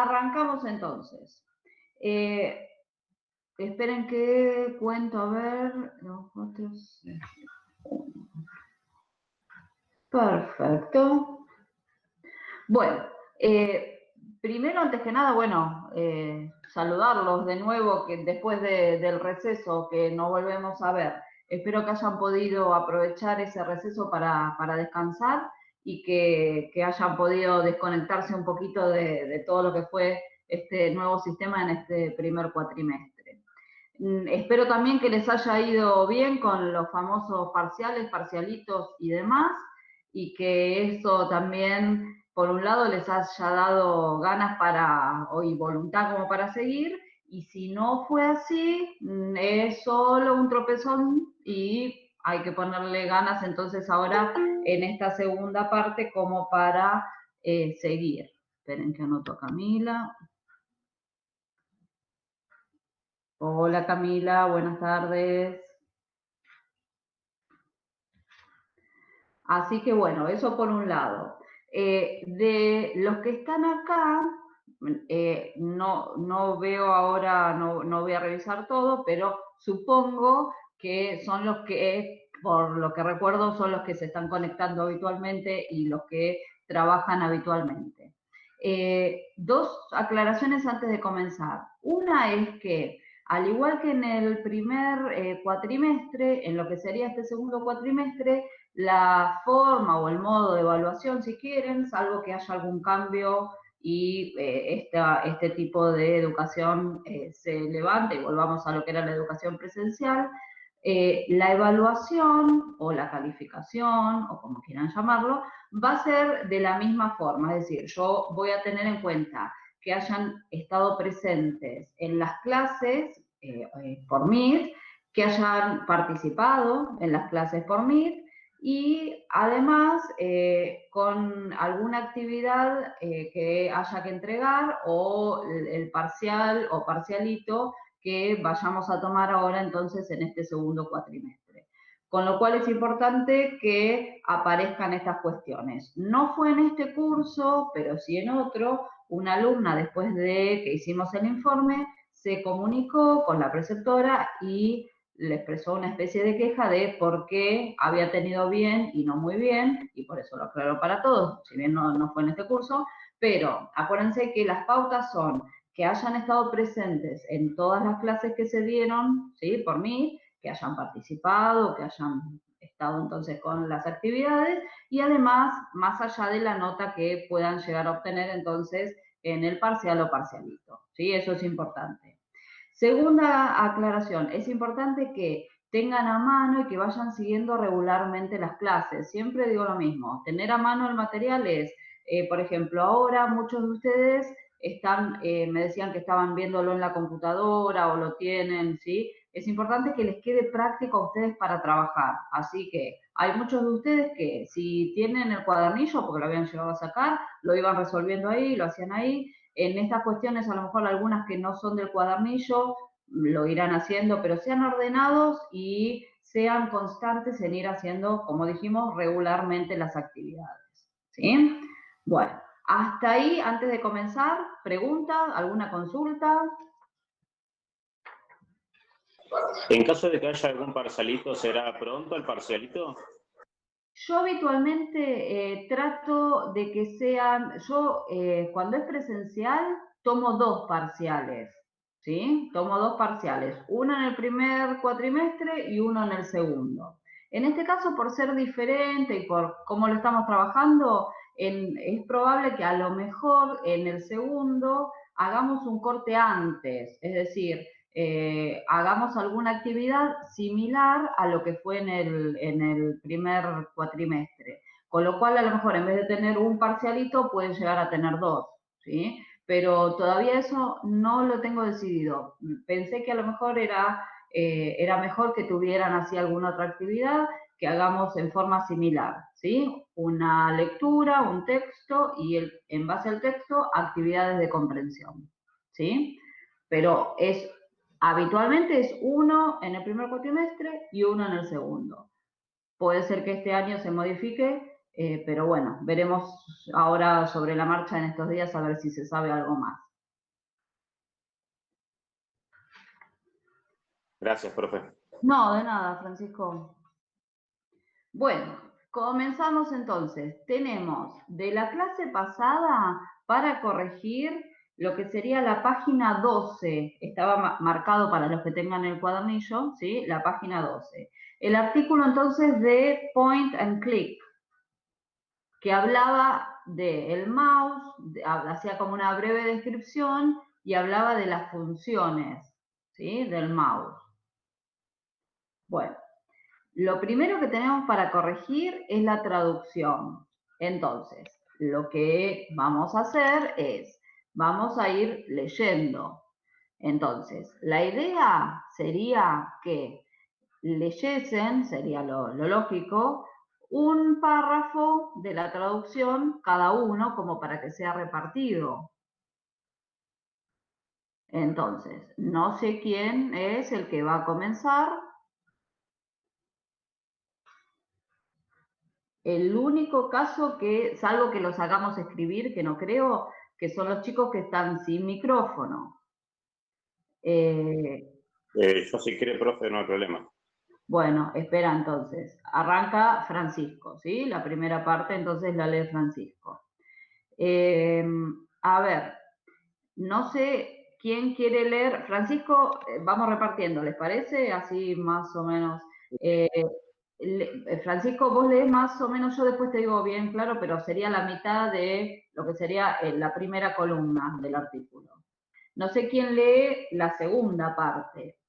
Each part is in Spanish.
arrancamos entonces. Esperen que cuento, a ver, 2, 4, 6, 1. Perfecto. Bueno, primero, antes que nada, bueno, saludarlos de nuevo que después del receso que no volvemos a ver. Espero que hayan podido aprovechar ese receso para descansar y que hayan podido desconectarse un poquito de todo lo que fue este nuevo sistema en este primer cuatrimestre. Espero también que les haya ido bien con los famosos parciales, parcialitos y demás, y que eso también, por un lado, les haya dado ganas y voluntad como para seguir, y si no fue así, es solo un tropezón y hay que ponerle ganas entonces ahora en esta segunda parte como para seguir. Esperen que anoto a Camila. Hola Camila, buenas tardes. Así que bueno, eso por un lado. De los que están acá, no veo ahora, no voy a revisar todo, pero supongo que son los que, por lo que recuerdo, son los que se están conectando habitualmente y los que trabajan habitualmente. Dos aclaraciones antes de comenzar. Una es que, al igual que en el primer cuatrimestre, en lo que sería este segundo cuatrimestre, la forma o el modo de evaluación, si quieren, salvo que haya algún cambio y este tipo de educación se levante y volvamos a lo que era la educación presencial, la evaluación o la calificación, o como quieran llamarlo, va a ser de la misma forma, es decir, yo voy a tener en cuenta que hayan estado presentes en las clases por Meet, que hayan participado en las clases por Meet, y además con alguna actividad que haya que entregar o el parcial o parcialito que vayamos a tomar ahora entonces en este segundo cuatrimestre. Con lo cual es importante que aparezcan estas cuestiones. No fue en este curso, pero sí en otro, una alumna después de que hicimos el informe se comunicó con la preceptora y le expresó una especie de queja de por qué había tenido bien y no muy bien, y por eso lo aclaró para todos, si bien no fue en este curso, pero acuérdense que las pautas son que hayan estado presentes en todas las clases que se dieron, ¿sí? Por mí, que hayan participado, que hayan estado entonces con las actividades, y además, más allá de la nota que puedan llegar a obtener entonces en el parcial o parcialito, ¿sí? Eso es importante. Segunda aclaración, es importante que tengan a mano y que vayan siguiendo regularmente las clases. Siempre digo lo mismo, tener a mano el material es, por ejemplo, ahora muchos de ustedes me decían que estaban viéndolo en la computadora o lo tienen, ¿sí? Es importante que les quede práctico a ustedes para trabajar. Así que hay muchos de ustedes que si tienen el cuadernillo, porque lo habían llevado a sacar, lo iban resolviendo ahí, lo hacían ahí. En estas cuestiones, a lo mejor algunas que no son del cuadernillo, lo irán haciendo, pero sean ordenados y sean constantes en ir haciendo, como dijimos, regularmente las actividades. ¿Sí? Bueno, hasta ahí, antes de comenzar, ¿pregunta? ¿Alguna consulta? En caso de que haya algún parcialito, ¿será pronto el parcialito? Yo habitualmente trato de que cuando es presencial, tomo 2 parciales, ¿sí? Tomo 2 parciales, uno en el primer cuatrimestre y uno en el segundo. En este caso, por ser diferente y por cómo lo estamos trabajando, es probable que a lo mejor en el segundo hagamos un corte antes, es decir, hagamos alguna actividad similar a lo que fue en el primer cuatrimestre. Con lo cual, a lo mejor, en vez de tener un parcialito, pueden llegar a tener 2, ¿sí? Pero todavía eso no lo tengo decidido. Pensé que a lo mejor era mejor que tuvieran así alguna otra actividad que hagamos en forma similar, ¿sí? Una lectura, un texto y en base al texto, actividades de comprensión, ¿sí? Pero habitualmente es uno en el primer cuatrimestre y uno en el segundo. Puede ser que este año se modifique, pero bueno, veremos ahora sobre la marcha en estos días a ver si se sabe algo más. Gracias, profe. No, de nada, Francisco. Bueno, comenzamos entonces. Tenemos de la clase pasada para corregir lo que sería la página 12. Estaba marcado para los que tengan el cuadernillo, ¿sí? La página 12. El artículo entonces de Point and Click, que hablaba del mouse, hacía como una breve descripción y hablaba de las funciones, ¿sí? Del mouse. Bueno, lo primero que tenemos para corregir es la traducción. Entonces, lo que vamos a hacer es, vamos a ir leyendo. Entonces, la idea sería que leyesen, sería lo lógico, un párrafo de la traducción cada uno como para que sea repartido. Entonces, no sé quién es el que va a comenzar. El único caso que, salvo que los hagamos escribir, que no creo, que son los chicos que están sin micrófono. Yo si quiere, profe, no hay problema. Bueno, espera entonces. Arranca Francisco, ¿sí? La primera parte entonces la lee Francisco. A ver, no sé quién quiere leer. Francisco, vamos repartiendo, ¿les parece? Así más o menos. Francisco, vos lees más o menos, yo después te digo bien claro, pero sería la mitad de lo que sería la primera columna del artículo. No sé quién lee la segunda parte.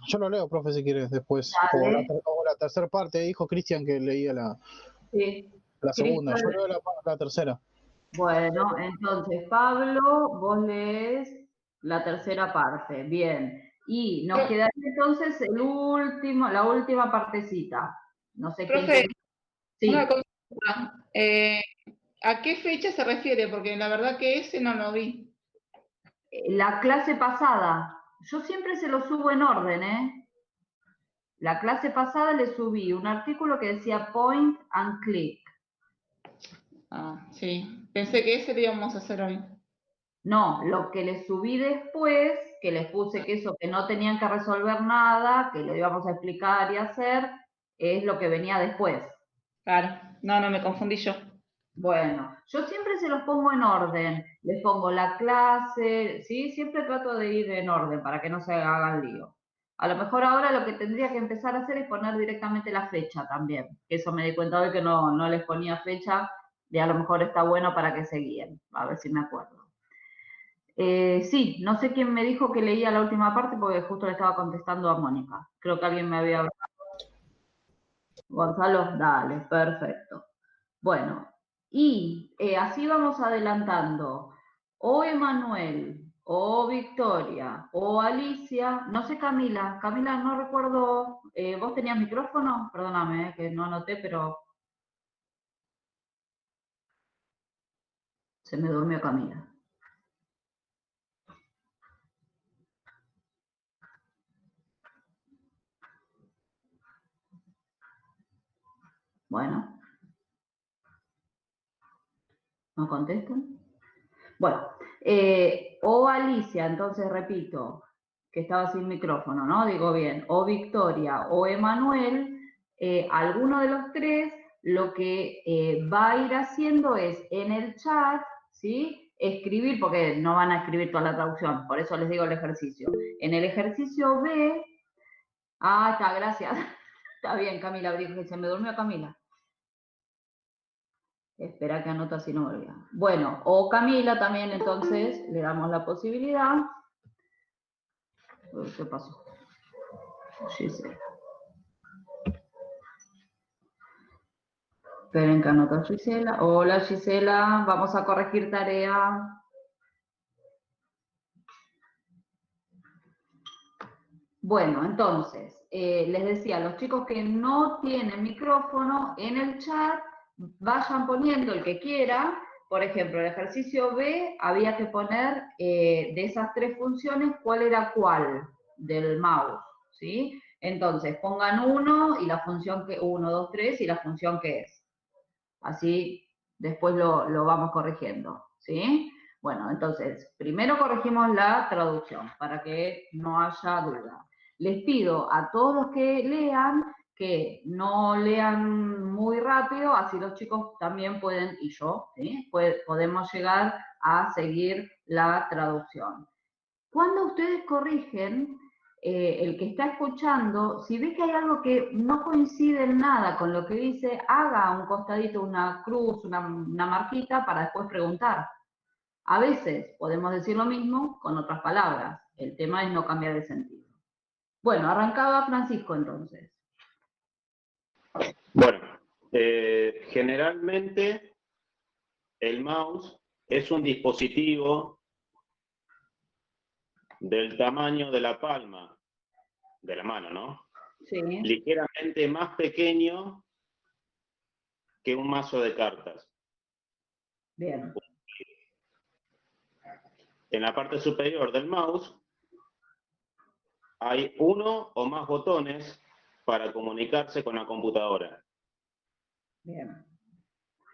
Yo lo leo, profe, si quieres, después. O la tercera parte, dijo Cristian que leía la segunda. Yo leo la tercera. Bueno, entonces, Pablo, vos lees la tercera parte. Bien. Y nos quedaría entonces la última partecita. No sé quién Profe, sí. una consulta. ¿A qué fecha se refiere? Porque la verdad que ese no lo vi. La clase pasada. Yo siempre se lo subo en orden, ¿eh? La clase pasada le subí un artículo que decía Point and Click. Ah, sí. Pensé que ese lo íbamos a hacer hoy. No, lo que les subí después, que les puse que eso, que no tenían que resolver nada, que lo íbamos a explicar y hacer, es lo que venía después. Claro, no, me confundí yo. Bueno, yo siempre se los pongo en orden, les pongo la clase, ¿sí? Siempre trato de ir en orden para que no se hagan lío. A lo mejor ahora lo que tendría que empezar a hacer es poner directamente la fecha también, que eso me di cuenta hoy que no les ponía fecha y a lo mejor está bueno para que se guíen, a ver si me acuerdo. Sí, no sé quién me dijo que leía la última parte porque justo le estaba contestando a Mónica. Creo que alguien me había hablado. Gonzalo, dale, perfecto. Bueno, y así vamos adelantando. O Emanuel, o Victoria, o Alicia, no sé Camila. Camila, no recuerdo, ¿vos tenías micrófono? Perdóname, que no anoté, pero se me durmió Camila. Bueno, ¿no contestan? Bueno, o Alicia, entonces repito, que estaba sin micrófono, ¿no? Digo bien, o Victoria o Emanuel, alguno de los tres, lo que va a ir haciendo es en el chat, ¿sí? Escribir, porque no van a escribir toda la traducción, por eso les digo el ejercicio. En el ejercicio B, está, gracias. Está bien, Camila, dijo que se me durmió Camila. Espera que anoto así no me olvido. Bueno, o Camila también, entonces, le damos la posibilidad. Uy, ¿qué pasó? Gisela. Esperen que anoto a Gisela. Hola, Gisela, vamos a corregir tarea. Bueno, entonces, les decía, los chicos que no tienen micrófono, en el chat vayan poniendo el que quiera. Por ejemplo, el ejercicio B había que poner de esas tres funciones cuál era cuál del mouse, ¿sí? Entonces, pongan uno y la función que, 1, 2, 3 y la función que es. Así después lo vamos corrigiendo, ¿sí? Bueno, entonces, primero corregimos la traducción para que no haya duda. Les pido a todos los que lean que no lean muy rápido, así los chicos también pueden, y yo, ¿sí? Podemos llegar a seguir la traducción. Cuando ustedes corrigen, el que está escuchando, si ve que hay algo que no coincide en nada con lo que dice, haga un costadito, una cruz, una marquita para después preguntar. A veces podemos decir lo mismo con otras palabras. El tema es no cambiar de sentido. Bueno, arrancaba Francisco entonces. Bueno, generalmente el mouse es un dispositivo del tamaño de la palma de la mano, ¿no? Sí. Ligeramente más pequeño que un mazo de cartas. Bien. En la parte superior del mouse hay uno o más botones para comunicarse con la computadora. Bien.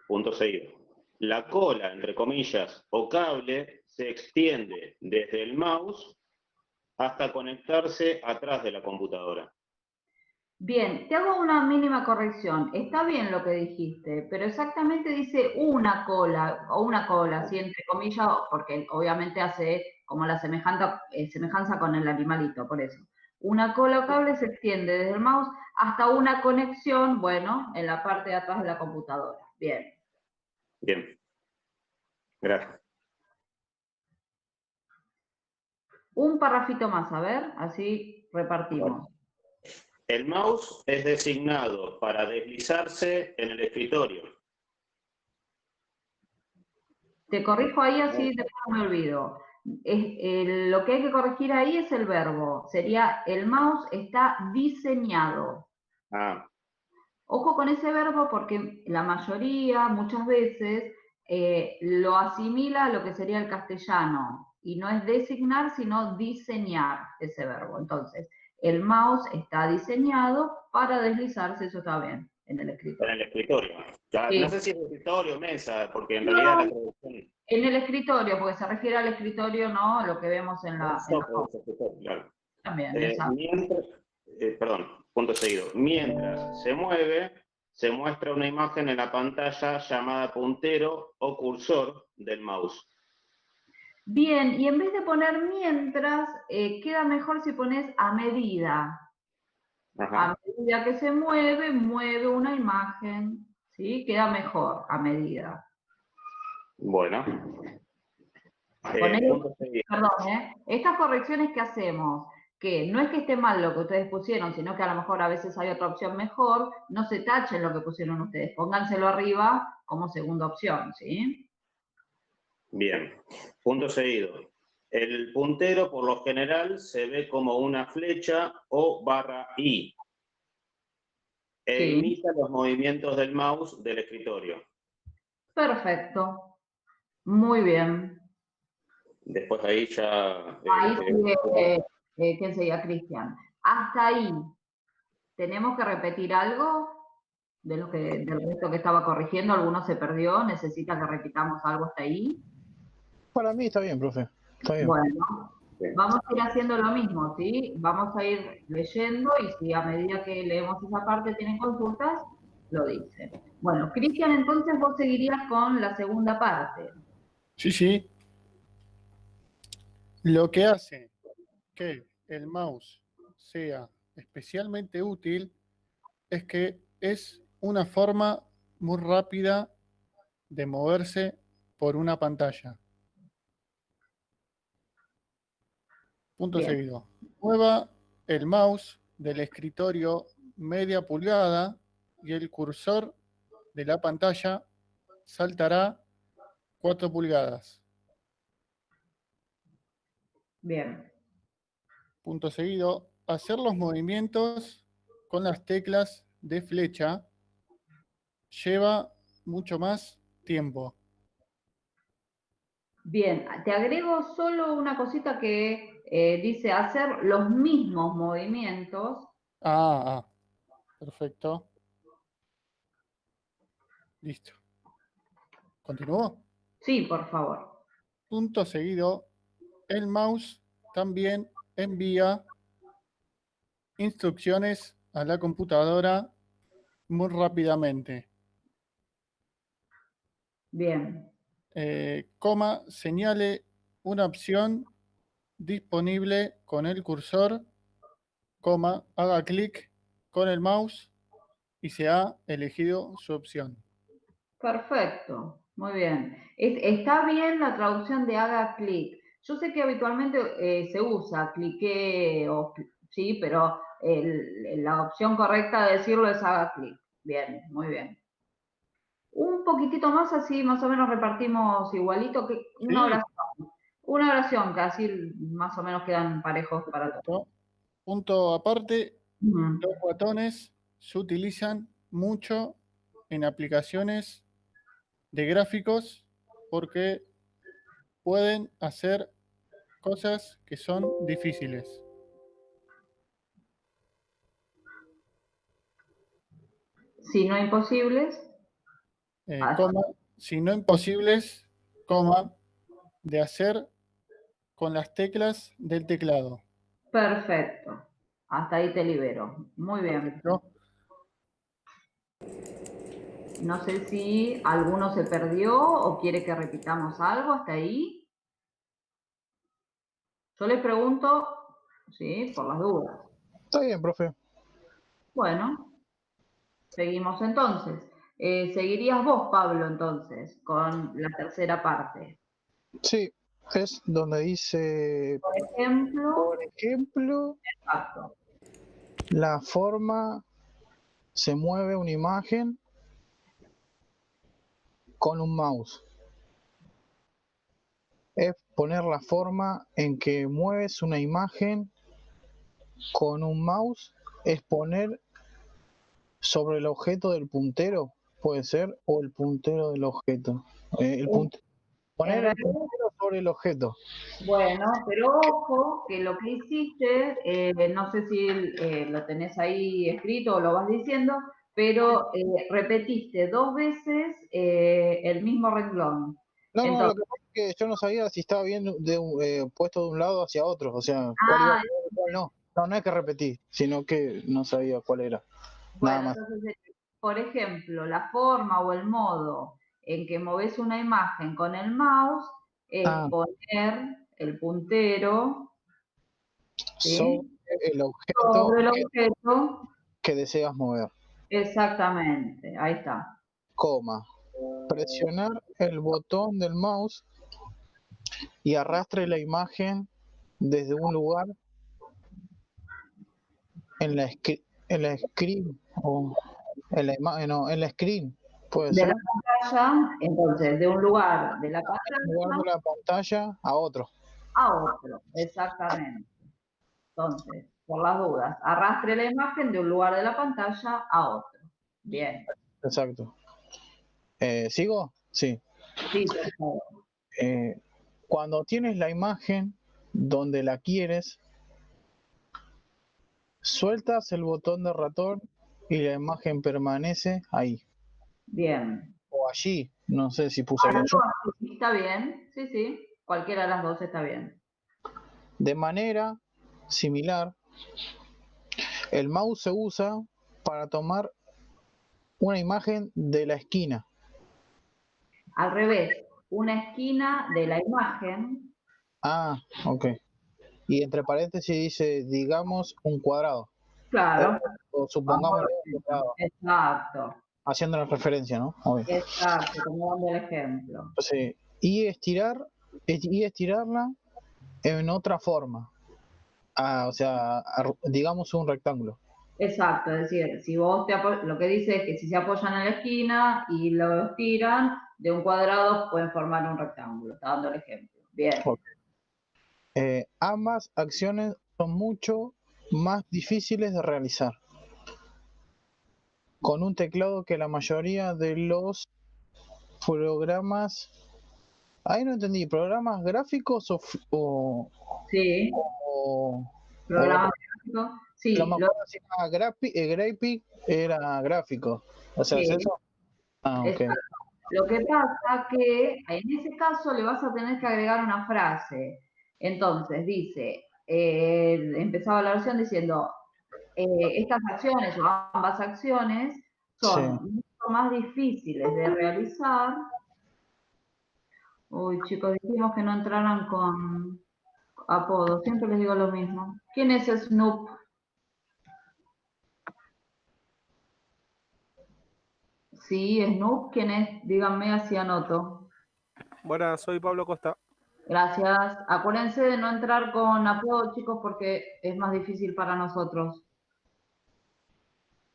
Punto seguido. La cola, entre comillas, o cable se extiende desde el mouse hasta conectarse atrás de la computadora. Bien, te hago una mínima corrección. Está bien lo que dijiste, pero exactamente dice una cola, o una cola, así entre comillas, porque obviamente hace como la semejanza con el animalito, por eso. Una cola o cable se extiende desde el mouse hasta una conexión, bueno, en la parte de atrás de la computadora. Bien. Bien. Gracias. Un parrafito más, a ver, así repartimos. El mouse es designado para deslizarse en el escritorio. Te corrijo ahí, así después no me olvido. Lo que hay que corregir ahí es el verbo. Sería, el mouse está diseñado. Ah. Ojo con ese verbo porque la mayoría, muchas veces, lo asimila a lo que sería el castellano. Y no es designar, sino diseñar ese verbo. Entonces, el mouse está diseñado para deslizarse, eso está bien, en el escritorio. En el escritorio. Ya, Sí. no sé si es escritorio o mesa, porque en No, realidad la traducción... en el escritorio, porque se refiere al escritorio, no lo que vemos en la... Claro. También, Perdón, punto seguido. Mientras se mueve, se muestra una imagen en la pantalla llamada puntero o cursor del mouse. Bien, y en vez de poner mientras, queda mejor si pones a medida. Ajá. A medida que se mueve, mueve una imagen, ¿sí? Queda mejor a medida. Bueno. Perdón, estas correcciones que hacemos, que no es que esté mal lo que ustedes pusieron, sino que a lo mejor a veces hay otra opción mejor, no se tachen lo que pusieron ustedes, pónganselo arriba como segunda opción, ¿sí? Bien, punto seguido. El puntero por lo general se ve como una flecha o barra I e imita los movimientos del mouse del escritorio. Perfecto. Muy bien. Después ahí ya... Ahí sigue, ¿quién sería? Cristian. Hasta ahí. ¿Tenemos que repetir algo del resto que estaba corrigiendo? ¿Alguno se perdió? ¿Necesita que repitamos algo hasta ahí? Para mí está bien, profe. Está bien. Bueno, vamos a ir haciendo lo mismo, ¿sí? Vamos a ir leyendo y si a medida que leemos esa parte tienen consultas, lo dicen. Bueno, Cristian, entonces vos seguirías con la segunda parte. Sí, sí. Lo que hace que el mouse sea especialmente útil es que es una forma muy rápida de moverse por una pantalla. Punto Bien. seguido. Mueva el mouse del escritorio media pulgada y el cursor de la pantalla saltará 4 pulgadas. Bien. Punto seguido. Hacer los movimientos con las teclas de flecha lleva mucho más tiempo. Bien, te agrego solo una cosita que dice hacer los mismos movimientos. Perfecto. Listo. ¿Continúo? Sí, por favor. punto seguido, el mouse también envía instrucciones a la computadora muy rápidamente. Bien. Coma, señale una opción disponible con el cursor, coma, haga clic con el mouse y se ha elegido su opción. Perfecto, muy bien. Está bien la traducción de haga clic. Yo sé que habitualmente se usa clique o sí, pero la opción correcta de decirlo es haga clic. Bien, muy bien. Un poquitito más así, más o menos repartimos igualito que una Sí. oración. Una oración que así más o menos quedan parejos para todos. Punto aparte, Ujú. los botones se utilizan mucho en aplicaciones de gráficos porque pueden hacer cosas que son difíciles. Si no imposibles. Coma, si no imposibles, coma, de hacer con las teclas del teclado. Perfecto. Hasta ahí te libero. Muy bien. Perfecto. No sé si alguno se perdió o quiere que repitamos algo hasta ahí. Yo les pregunto, sí, por las dudas. Está bien, profe. Bueno, seguimos entonces. Seguirías vos, Pablo, entonces, con la tercera parte. Sí, es donde dice, Por ejemplo, exacto. la forma se mueve una imagen con un mouse. Es poner la forma en que mueves una imagen con un mouse, es poner sobre el objeto del puntero, puede ser, o el puntero del objeto. Poner el puntero sobre el objeto. Bueno, pero ojo que lo que hiciste, no sé si lo tenés ahí escrito o lo vas diciendo, pero repetiste 2 veces el mismo renglón. No, lo Entonces, que pasa es que yo no sabía si estaba bien puesto de un lado hacia otro, o sea, cuál iba a ser y cuál no. No, no es que repetí, sino que no sabía cuál era. Nada bueno, más. entonces, por ejemplo, la forma o el modo en que moves una imagen con el mouse es poner el puntero, Sobre ¿sí? el objeto Sobre el objeto. que deseas mover. Exactamente, ahí está. Coma. Presionar el botón del mouse y arrastre la imagen desde un lugar en la screen o en la no, en la screen, puede De ser. la pantalla, entonces, de un lugar de la En lugar de pantalla la pantalla a otro. a otro, exactamente. Entonces, por las dudas, arrastre la imagen de un lugar de la pantalla a otro. Bien. Exacto. ¿Sigo? Sí. Sí, por favor. Cuando tienes la imagen donde la quieres, sueltas el botón de ratón y la imagen permanece ahí. Bien. O allí, no sé si puse bien yo. Está bien, sí, sí. Cualquiera de las dos está bien. De manera similar, el mouse se usa para tomar una imagen de la esquina. Al revés, una esquina de la imagen. Ah, ok. Y entre paréntesis dice, digamos, un cuadrado. Claro. O supongamos un cuadrado. Exacto. Haciendo la referencia, ¿no? Obvio. Exacto, como dando el ejemplo. Sí. Y estirarla en otra forma. O sea, digamos un rectángulo. Exacto, es decir, si vos lo que dice es que si se apoyan en la esquina y lo estiran, de un cuadrado pueden formar un rectángulo. Está dando el ejemplo. Bien. Ambas acciones son mucho más difíciles de realizar con un teclado que la mayoría de los programas. Ahí no entendí, ¿programas gráficos Sí. o Programa gráfico. Sí, lo mejor se llama Graphic, era gráfico? O sea, ¿es sí, eso? Ah, ok. exacto. Lo que pasa que en ese caso le vas a tener que agregar una frase. Entonces dice, empezaba la versión diciendo, estas acciones o ambas acciones Sí. son mucho más difíciles de realizar. Uy, chicos, dijimos que no entraran con apodo, siempre les digo lo mismo. ¿Quién es Snoop? Sí, Snoop, ¿quién es? Díganme, así anoto. Buenas, soy Pablo Costa. Gracias. Acuérdense de no entrar con apodo, chicos, porque es más difícil para nosotros.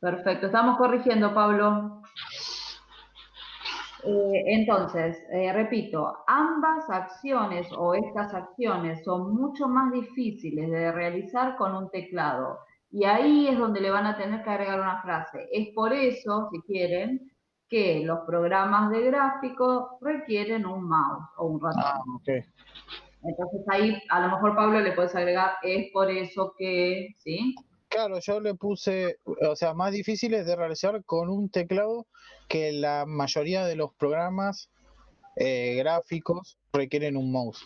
Perfecto, estamos corrigiendo, Pablo. Entonces, repito, ambas acciones o estas acciones son mucho más difíciles de realizar con un teclado. Y ahí es donde le van a tener que agregar una frase. Es por eso, si quieren, que los programas de gráfico requieren un mouse o un ratón. Ah, ok. Entonces ahí a lo mejor, Pablo, le puedes agregar, es por eso que, ¿sí? Claro, yo le puse, o sea, más difíciles de realizar con un teclado que la mayoría de los programas gráficos requieren un mouse.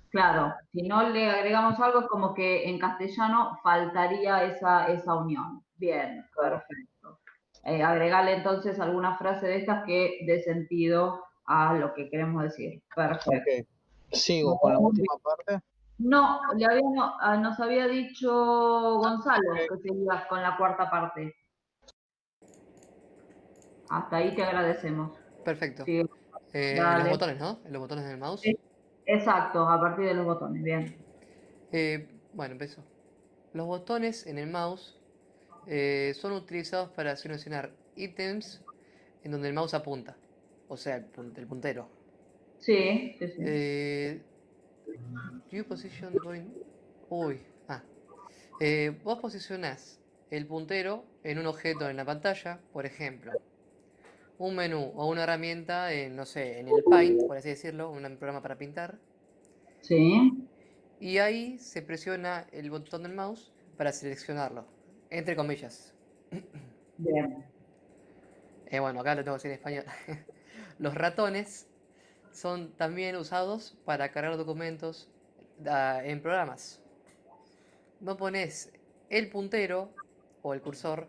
Claro, si no le agregamos algo es como que en castellano faltaría esa unión. Bien, perfecto. Agregale entonces alguna frase de estas que dé sentido a lo que queremos decir. Perfecto. Ok, sigo con la Muy bien. última parte. No, nos había dicho Gonzalo que seguías con la cuarta parte. Hasta ahí te agradecemos. Perfecto. Sí, Los dale. botones, ¿no? Los botones del mouse. Sí, exacto, a partir de los botones, bien. Bueno, empezó. Los botones en el mouse son utilizados para seleccionar ítems en donde el mouse apunta. O sea, el puntero. Sí, sí, sí. Eh, you position point... Uy, ah. Vos posicionás el puntero en un objeto en la pantalla, por ejemplo, un menú o una herramienta en, no sé, en el Paint, por así decirlo, un programa para pintar. Sí, Y ahí se presiona el botón del mouse para seleccionarlo, entre comillas. bien. Bueno, acá lo tengo así en español. Los ratones son también usados para cargar documentos en programas. No pones el puntero o el cursor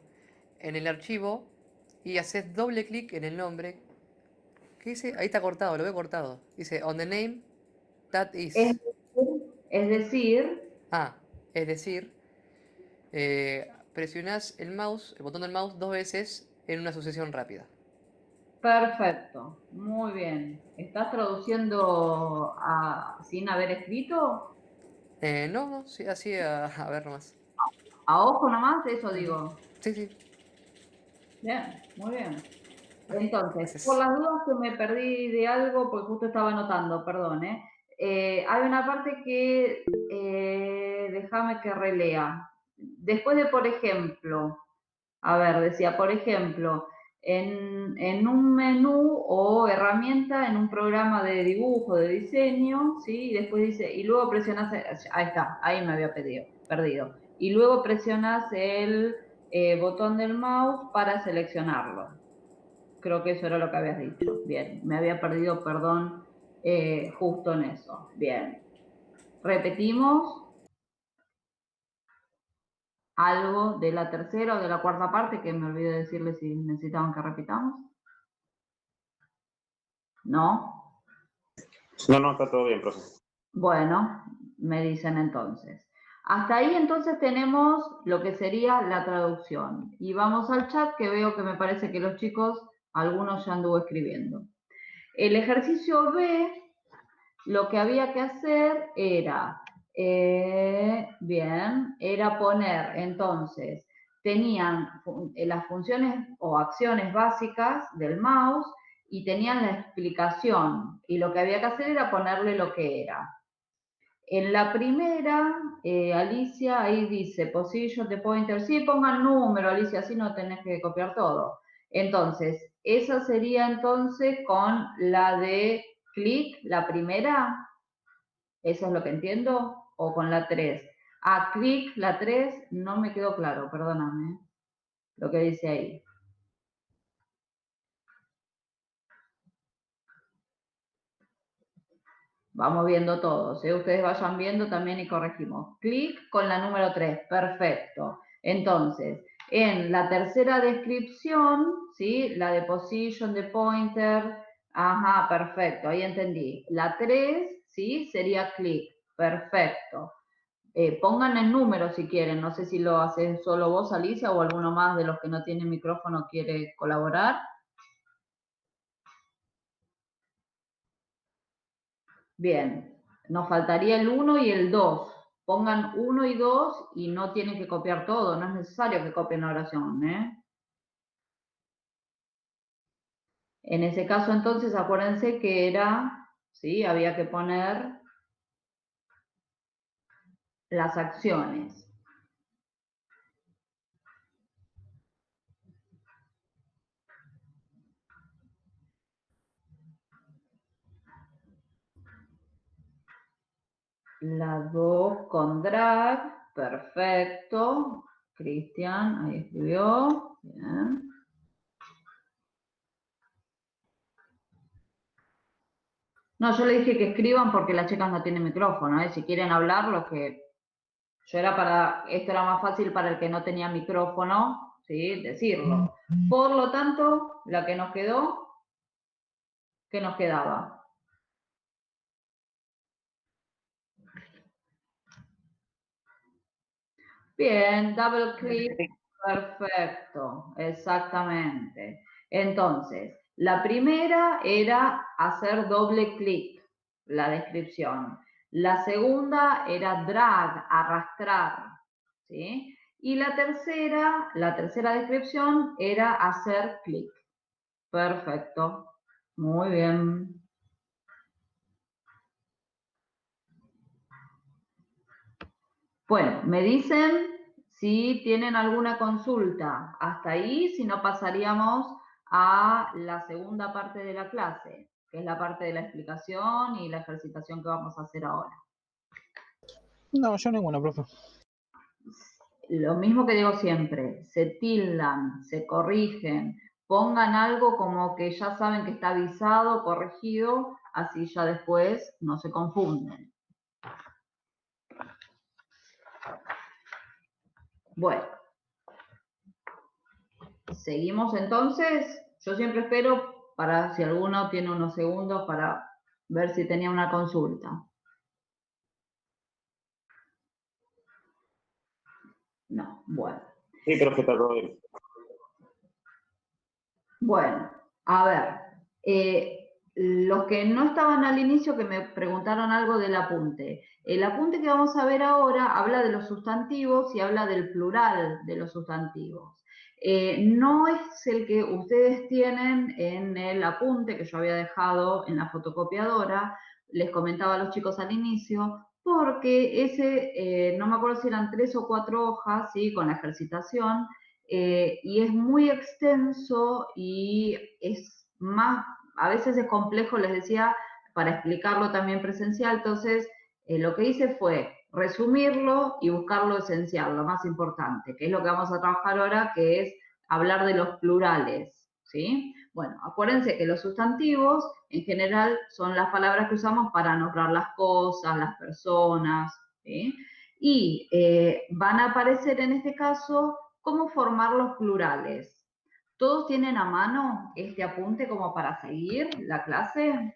en el archivo y haces doble clic en el nombre. ¿Qué dice? Ahí está cortado, lo veo cortado. Dice on the name that Es is. es decir, Ah, es decir, presionás el mouse, el botón del mouse dos veces en una sucesión rápida. perfecto, muy bien. ¿Estás traduciendo sin haber escrito? No, no, sí, así a ver nomás. ¿A ojo nomás? Eso Ujú. digo. Sí, sí, Bien, muy bien. Entonces, por gracias. las dudas que me perdí de algo, porque justo estaba anotando, perdón, ¿eh? Hay una parte que déjame que relea. Después de, por ejemplo, a ver, decía, por ejemplo, en un menú o herramienta en un programa de dibujo, de diseño, ¿sí? Y después dice, y luego presionas, ahí está, ahí me había perdido. Y luego presionas el botón del mouse para seleccionarlo. Creo que eso era lo que habías dicho. Bien, me había perdido, perdón, justo en eso. Bien. Repetimos algo de la tercera o de la cuarta parte que me olvidé decirles si necesitaban que repitamos. ¿No? No, está todo bien, profe. Bueno, me dicen entonces. Hasta ahí entonces tenemos lo que sería la traducción. Y vamos al chat que veo que me parece que los chicos, algunos ya anduvo escribiendo. El ejercicio B, lo que había que hacer era, era poner entonces, tenían las funciones o acciones básicas del mouse y tenían la explicación. Y lo que había que hacer era ponerle lo que era. En la primera, Alicia, ahí dice position the pointer. Sí, pongan número, Alicia, así no tenés que copiar todo. Entonces, esa sería entonces con la de clic, la primera. ¿Eso es lo que entiendo? ¿O con la 3? Ah, clic, la 3, no me quedó claro, perdóname. Lo que dice ahí. Vamos viendo todos, ¿eh? Ustedes vayan viendo también y corregimos. Clic con la número 3, perfecto. Entonces, en la tercera descripción, ¿sí? La de position, de pointer, ajá, perfecto, ahí entendí. La 3, ¿sí? Sería clic, perfecto. Pongan el número si quieren, no sé si lo hacen solo vos, Alicia, o alguno más de los que no tienen micrófono quiere colaborar. Bien, nos faltaría el 1 y el 2. Pongan 1 y 2 y no tienen que copiar todo, no es necesario que copien la oración, ¿eh? En ese caso, entonces, acuérdense que era, ¿sí? Había que poner las acciones. La 2 con drag, perfecto. Cristian, ahí escribió. Bien. No, yo le dije que escriban porque las chicas no tienen micrófono, ¿eh? Si quieren hablar, lo que... Esto era más fácil para el que no tenía micrófono, ¿sí? Decirlo. Por lo tanto, la que nos quedó, ¿qué nos quedaba? Bien, double click, perfecto, exactamente. Entonces, la primera era hacer doble clic, la descripción. La segunda era drag, arrastrar, ¿sí? Y la tercera descripción era hacer clic. Perfecto, muy bien. Bueno, me dicen si tienen alguna consulta. Hasta ahí, si no pasaríamos a la segunda parte de la clase, que es la parte de la explicación y la ejercitación que vamos a hacer ahora. No, yo ninguna, profe. Lo mismo que digo siempre, se tildan, se corrigen, pongan algo como que ya saben que está avisado, corregido, así ya después no se confunden. Bueno, seguimos entonces. Yo siempre espero para si alguno tiene unos segundos para ver si tenía una consulta. No, bueno. Sí, profe, todo bien. Bueno, a ver, los que no estaban al inicio que me preguntaron algo del apunte. El apunte que vamos a ver ahora habla de los sustantivos y habla del plural de los sustantivos. No es el que ustedes tienen en el apunte que yo había dejado en la fotocopiadora, les comentaba a los chicos al inicio, porque ese, no me acuerdo si eran 3 o 4 hojas, ¿sí? Con la ejercitación, y es muy extenso y es más, a veces es complejo, les decía, para explicarlo también presencial. Entonces, lo que hice fue resumirlo y buscar lo esencial, lo más importante, que es lo que vamos a trabajar ahora, que es hablar de los plurales, ¿sí? Bueno, acuérdense que los sustantivos en general son las palabras que usamos para nombrar las cosas, las personas, ¿sí? Y van a aparecer en este caso cómo formar los plurales. ¿Todos tienen a mano este apunte como para seguir la clase?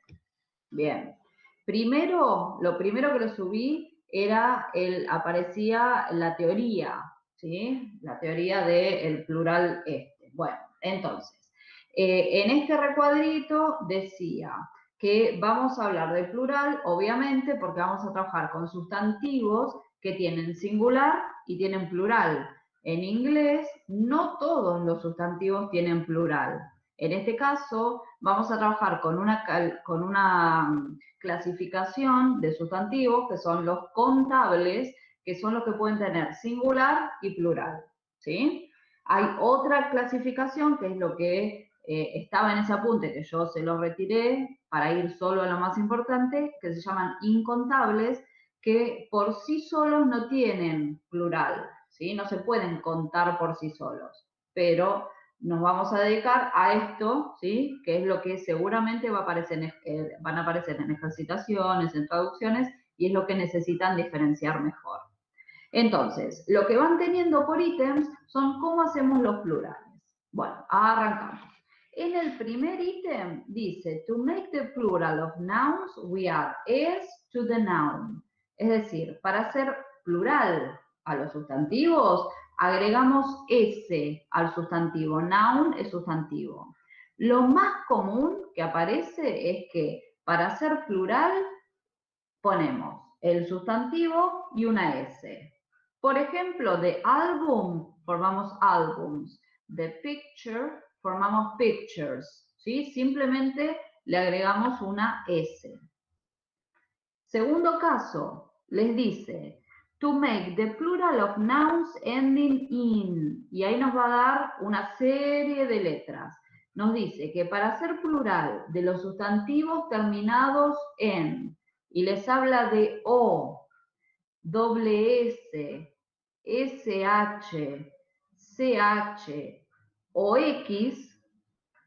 Bien. Primero, lo primero que lo subí era aparecía la teoría, ¿sí? La teoría del plural este. Bueno, entonces, en este recuadrito decía que vamos a hablar de plural, obviamente, porque vamos a trabajar con sustantivos que tienen singular y tienen plural. En inglés, no todos los sustantivos tienen plural. En este caso, vamos a trabajar con una clasificación de sustantivos que son los contables, que son los que pueden tener singular y plural, ¿sí? Hay otra clasificación, que es lo que estaba en ese apunte, que yo se lo retiré para ir solo a lo más importante, que se llaman incontables, que por sí solos no tienen plural, ¿sí? No se pueden contar por sí solos, pero nos vamos a dedicar a esto, ¿sí? Que es lo que seguramente va a aparecer van a aparecer en ejercitaciones, en traducciones, y es lo que necesitan diferenciar mejor. Entonces, lo que van teniendo por ítems son cómo hacemos los plurales. Bueno, arrancamos. En el primer ítem dice, to make the plural of nouns, we add s to the noun. Es decir, para hacer plural a los sustantivos, agregamos s al sustantivo. Noun es sustantivo. Lo más común que aparece es que para hacer plural ponemos el sustantivo y una s. Por ejemplo, de álbum formamos albums, de picture formamos pictures, ¿sí? Simplemente le agregamos una S. Segundo caso, les dice, to make the plural of nouns ending in, y ahí nos va a dar una serie de letras. Nos dice que para hacer plural de los sustantivos terminados en, y les habla de O, doble S, SH, CH o X,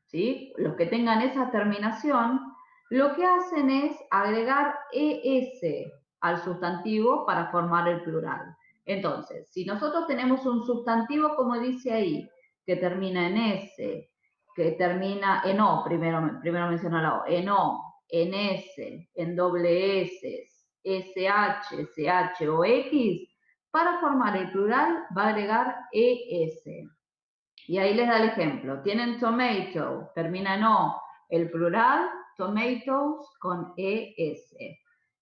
¿sí? Los que tengan esa terminación, lo que hacen es agregar ES al sustantivo para formar el plural. Entonces, si nosotros tenemos un sustantivo, como dice ahí, que termina en S, que termina en O, primero menciona la O, en O, en S, en doble S, SH, CH o X, para formar el plural va a agregar ES. Y ahí les da el ejemplo. Tienen tomato, termina en O, el plural, tomatoes con ES.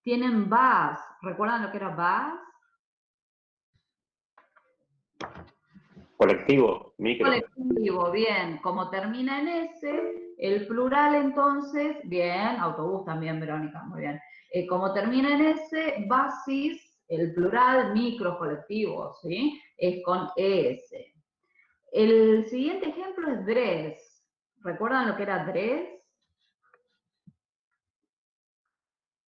Tienen bus, ¿recuerdan lo que era bus? Colectivo, micro. Colectivo, bien. Como termina en S, el plural entonces, bien, autobús también, Verónica, muy bien. Como termina en S, buses, el plural, micro, colectivo, ¿sí? Es con ES. El siguiente ejemplo es dress. ¿Recuerdan lo que era dress?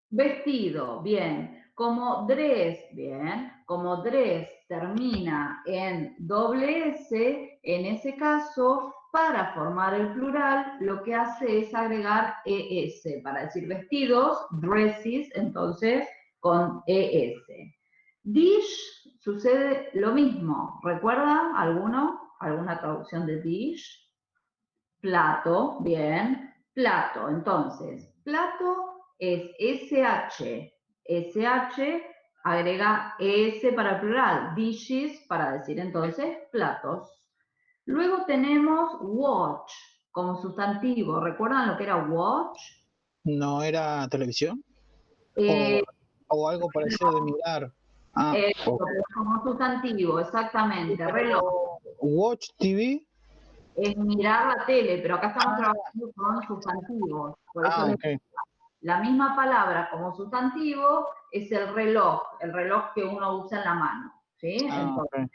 Vestido, bien. Como dress, bien. Como dress termina en doble S, en ese caso, para formar el plural, lo que hace es agregar ES. Para decir vestidos, dresses, entonces, con ES. Dish sucede lo mismo. ¿Recuerdan alguna traducción de dish? Plato, bien. Plato, entonces, plato es SH. SH agrega S para plural. Dishes para decir entonces platos. Luego tenemos watch como sustantivo. ¿Recuerdan lo que era watch? ¿No era televisión? Eh, O algo parecido de mirar. Ah, como sustantivo, exactamente. Reloj. Watch TV. Es mirar la tele, pero acá estamos trabajando con sustantivos. Por eso Ok. la misma palabra como sustantivo es el reloj que uno usa en la mano. ¿Sí? Entonces, Ok.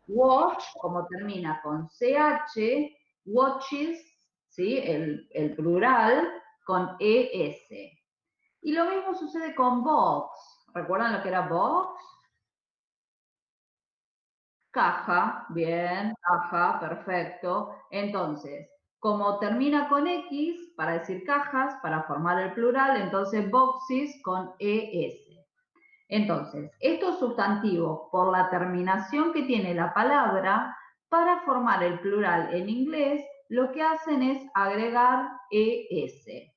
watch, como termina con CH, watches, ¿sí? El plural, con ES. Y lo mismo sucede con box. ¿Recuerdan lo que era box? Caja, bien, caja, perfecto. Entonces, como termina con X, para decir cajas, para formar el plural, entonces boxes con ES. Entonces, estos sustantivos, por la terminación que tiene la palabra, para formar el plural en inglés, lo que hacen es agregar ES.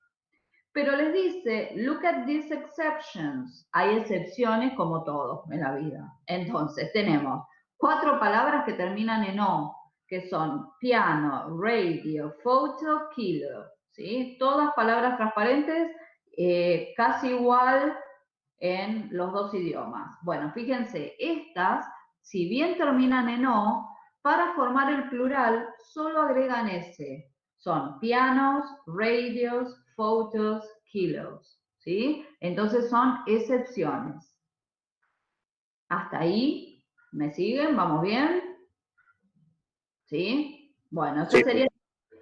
Pero les dice, look at these exceptions. Hay excepciones como todo en la vida. Entonces, tenemos 4 palabras que terminan en O, que son piano, radio, photo, kilo. ¿Sí? Todas palabras transparentes, casi igual en los dos idiomas. Bueno, fíjense, estas, si bien terminan en O, para formar el plural solo agregan S. Son pianos, radios, photos, kilos. ¿Sí? Entonces son excepciones. ¿Hasta ahí? ¿Me siguen? ¿Vamos bien? ¿Sí? Bueno, eso Sí. sería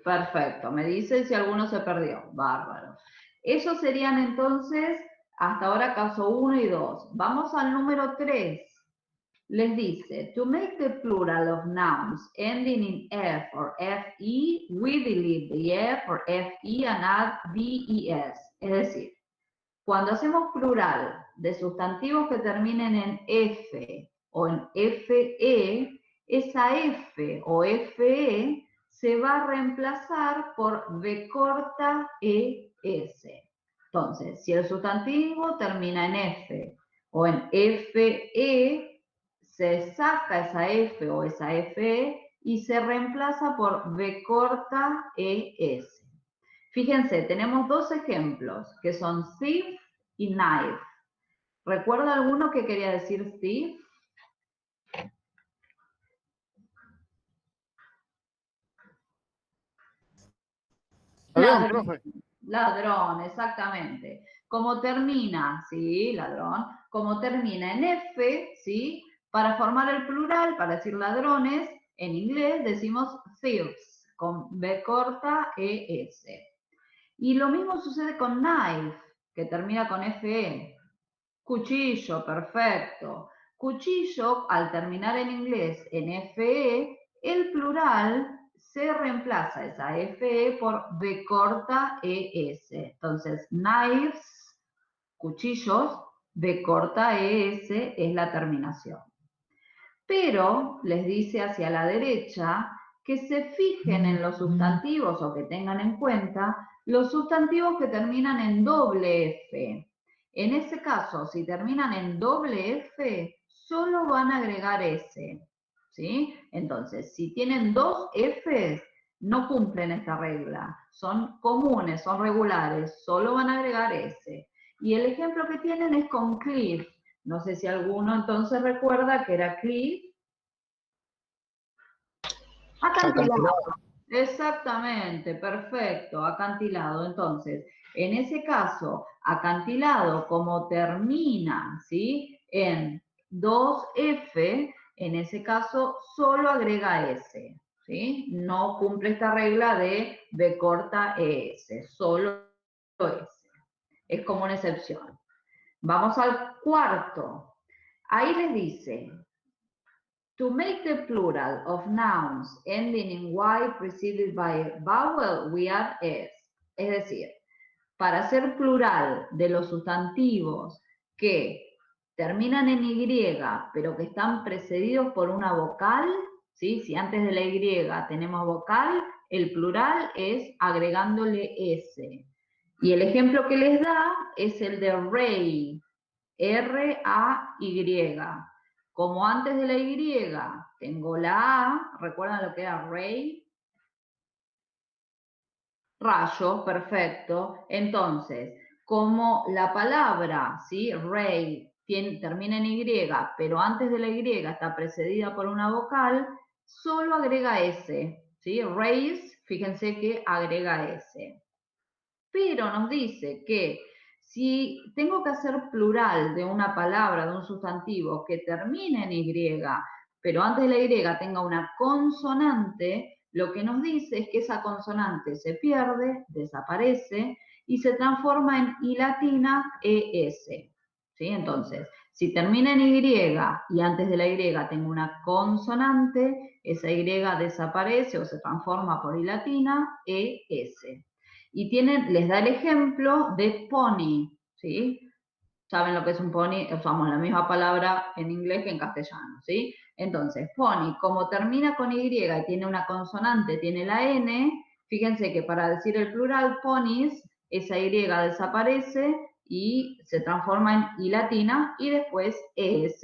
perfecto. Me dicen si alguno se perdió. Bárbaro. Esos serían entonces, hasta ahora, caso 1 y 2. Vamos al número 3. les dice, to make the plural of nouns ending in F or FE, we delete the F or FE and add DES. Es decir, cuando hacemos plural de sustantivos que terminen en F o en FE, esa F o FE se va a reemplazar por V corta ES. Entonces, si el sustantivo termina en F o en FE, se saca esa F o esa FE y se reemplaza por V corta ES. Fíjense, tenemos dos ejemplos que son thief y knife. ¿Recuerda alguno que quería decir thief? Ladrón, profe. Ladrón, exactamente. Como termina, ¿sí? Ladrón. Como termina en F, ¿sí? Para formar el plural, para decir ladrones, en inglés decimos thieves, con B corta ES. Y lo mismo sucede con knife, que termina con FE. Cuchillo, perfecto. Cuchillo, al terminar en inglés en FE, el plural se reemplaza esa FE por B corta ES. Entonces, knives, cuchillos, B corta ES es la terminación. Pero les dice hacia la derecha que se fijen en los sustantivos o que tengan en cuenta los sustantivos que terminan en doble F. En ese caso, si terminan en doble F, solo van a agregar S, ¿sí? Entonces, si tienen dos Fs, no cumplen esta regla. Son comunes, son regulares, solo van a agregar S. Y el ejemplo que tienen es con cliff. No sé si alguno entonces recuerda que era cliff. Acantilado. Exactamente, perfecto, acantilado. Entonces, en ese caso, acantilado como termina, ¿sí? En 2F, en ese caso solo agrega S, ¿sí? No cumple esta regla de B corta ES, solo S. Es como una excepción. Vamos al cuarto. Ahí les dice, to make the plural of nouns ending in Y preceded by a vowel, we add S. Es decir, para hacer plural de los sustantivos que terminan en Y, pero que están precedidos por una vocal, ¿sí? Si antes de la Y tenemos vocal, el plural es agregándole S. Y el ejemplo que les da es el de Ray, R-A-Y. Como antes de la Y tengo la A, ¿recuerdan lo que era Ray? Rayo, perfecto. Entonces, como la palabra, ¿sí? Ray termina en Y, pero antes de la Y está precedida por una vocal, solo agrega S, ¿sí? Rays, fíjense que agrega S. Pero nos dice que si tengo que hacer plural de una palabra, de un sustantivo que termine en Y, pero antes de la Y tenga una consonante, lo que nos dice es que esa consonante se pierde, desaparece y se transforma en I latina ES. ¿Sí? Entonces, si termina en Y y antes de la Y tengo una consonante, esa Y desaparece o se transforma por I latina ES. Y les da el ejemplo de pony, ¿sí? ¿Saben lo que es un pony? Usamos la misma palabra en inglés que en castellano, ¿sí? Entonces, pony, como termina con Y y tiene una consonante, tiene la N, fíjense que para decir el plural, ponies, esa Y desaparece y se transforma en I latina y después ES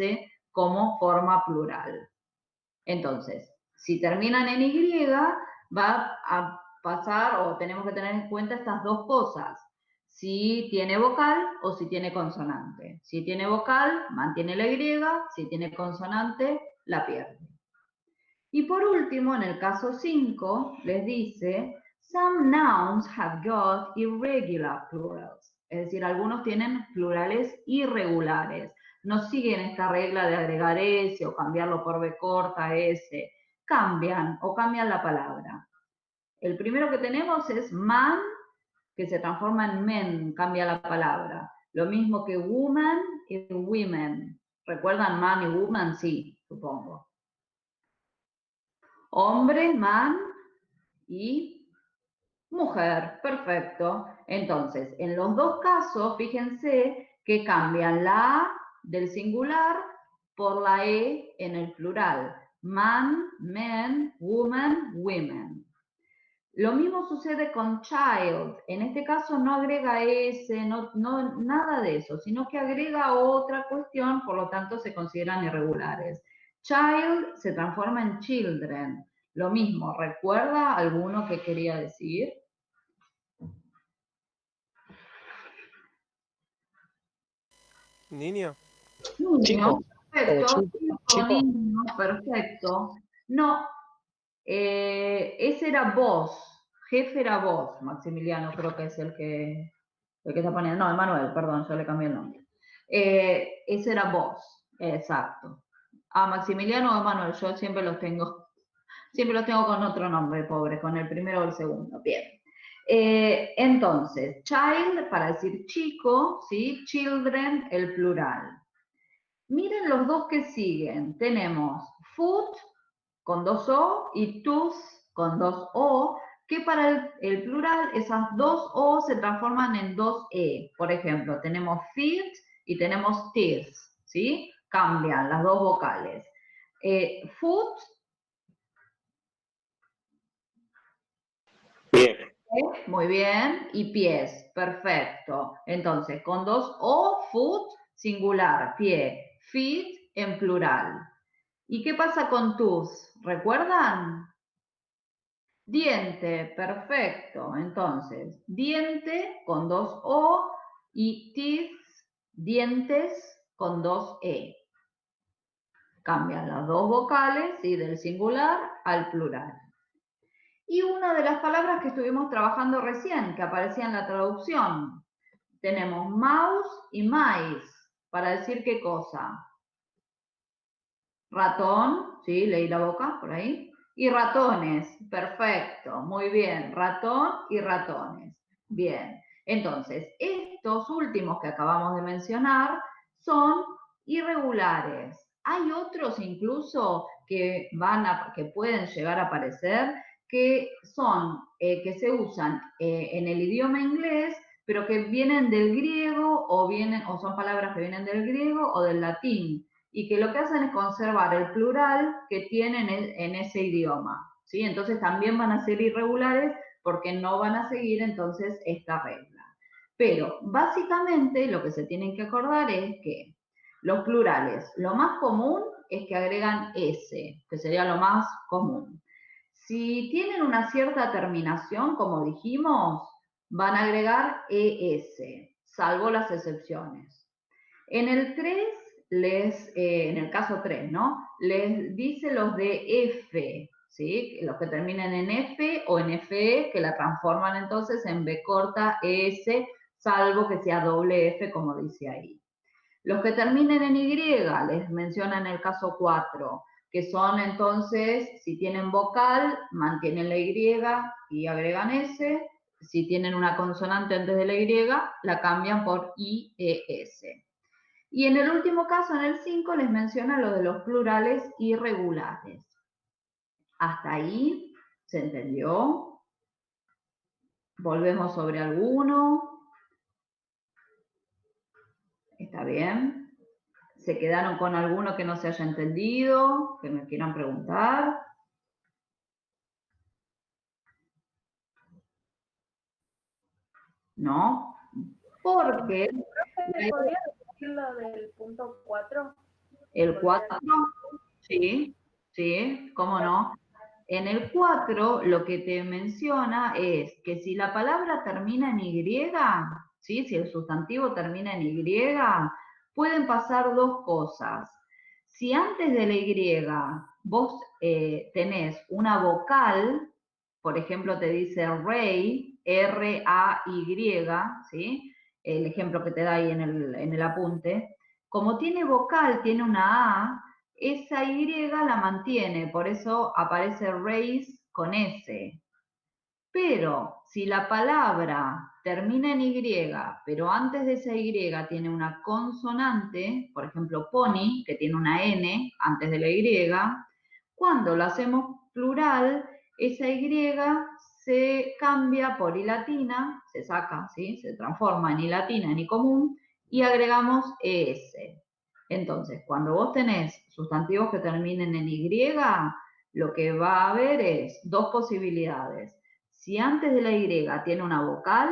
como forma plural. Entonces, si terminan en Y, va a pasar o tenemos que tener en cuenta estas dos cosas. Si tiene vocal o si tiene consonante. Si tiene vocal, mantiene la Y. Si tiene consonante, la pierde. Y por último, en el caso 5, les dice, some nouns have got irregular plurals. Es decir, algunos tienen plurales irregulares. No siguen esta regla de agregar S o cambiarlo por B corta, S. Cambian o cambian la palabra. El primero que tenemos es man, que se transforma en men, cambia la palabra. Lo mismo que woman y women. ¿Recuerdan man y woman? Sí. supongo. Hombre, man y mujer, perfecto. Entonces, en los dos casos, fíjense que cambian la A del singular por la E en el plural. Man, men, woman, women. Lo mismo sucede con child. En este caso no agrega S, nada de eso, sino que agrega otra cuestión, por lo tanto se consideran irregulares. Child se transforma en children. Lo mismo, ¿recuerda alguno que quería decir? Niña. Niño, Chico, perfecto. o chico. Niño, perfecto. No, ese era vos. Jefe era vos, Maximiliano, creo que es el que está poniendo. No, Emanuel, perdón, yo le cambié el nombre. Ese era vos, exacto. A Maximiliano o Emanuel, yo siempre los tengo con otro nombre, pobre, con el primero o el segundo. Bien. Entonces, child para decir chico, ¿sí? Children, el plural. Miren los dos que siguen. Tenemos foot con 2 O y tooth con 2 O, que para el plural esas 2 O se transforman en 2 E. Por ejemplo, tenemos feet y tenemos teeth, ¿sí? Cambian las dos vocales. Foot. Bien. Muy bien. Y pies. Perfecto. Entonces, con 2 O, foot, singular, pie. Feet en plural. ¿Y qué pasa con tooth? ¿Recuerdan? Diente, perfecto. Entonces, diente con 2 O y teeth, dientes con 2 E. Cambian las dos vocales, ¿sí? Del singular al plural. Y una de las palabras que estuvimos trabajando recién, que aparecía en la traducción, tenemos mouse y mice, para decir qué cosa. Ratón, ¿sí? Leí la boca por ahí. Y ratones, perfecto, muy bien. Ratón y ratones. Bien, entonces, estos últimos que acabamos de mencionar son irregulares. Hay otros incluso que pueden llegar a aparecer que son, que se usan en el idioma inglés, pero que vienen del griego o son palabras que vienen del griego o del latín, y que lo que hacen es conservar el plural que tienen en ese idioma, ¿sí? Entonces también van a ser irregulares porque no van a seguir entonces esta regla. Pero básicamente lo que se tienen que acordar es que los plurales, lo más común es que agregan S, que sería lo más común. Si tienen una cierta terminación, como dijimos, van a agregar ES, salvo las excepciones. En el 3 en el caso 3, ¿no? Les dice los de F, ¿sí? Los que terminan en F o en FE, que la transforman entonces en B corta ES, salvo que sea doble F, como dice ahí. Los que terminen en Y, les menciona en el caso 4, que son entonces, si tienen vocal, mantienen la Y y agregan S. Si tienen una consonante antes de la Y, la cambian por IES. Y en el último caso, en el 5, les menciona lo de los plurales irregulares. ¿Hasta ahí se entendió? ¿Volvemos sobre alguno? ¿Está bien? ¿Se quedaron con alguno que no se haya entendido? ¿Que me quieran preguntar? ¿No? Porque ¿Podría decir lo del punto 4? el 4, sí, cómo no. En el 4 lo que te menciona es que si la palabra termina en Y, ¿sí? Si el sustantivo termina en Y, pueden pasar dos cosas. Si antes de la Y vos tenés una vocal, por ejemplo te dice Ray, R-A-Y, ¿sí? El ejemplo que te da ahí en el apunte, como tiene vocal, tiene una A, esa Y la mantiene, por eso aparece race con S. Pero si la palabra termina en Y, pero antes de esa Y tiene una consonante, por ejemplo, pony, que tiene una N antes de la Y, cuando lo hacemos plural, esa Y se cambia por I latina, se saca, ¿sí? Se transforma en I latina, en I común, y agregamos ES. Entonces, cuando vos tenés sustantivos que terminen en Y, lo que va a haber es dos posibilidades. Si antes de la Y tiene una vocal,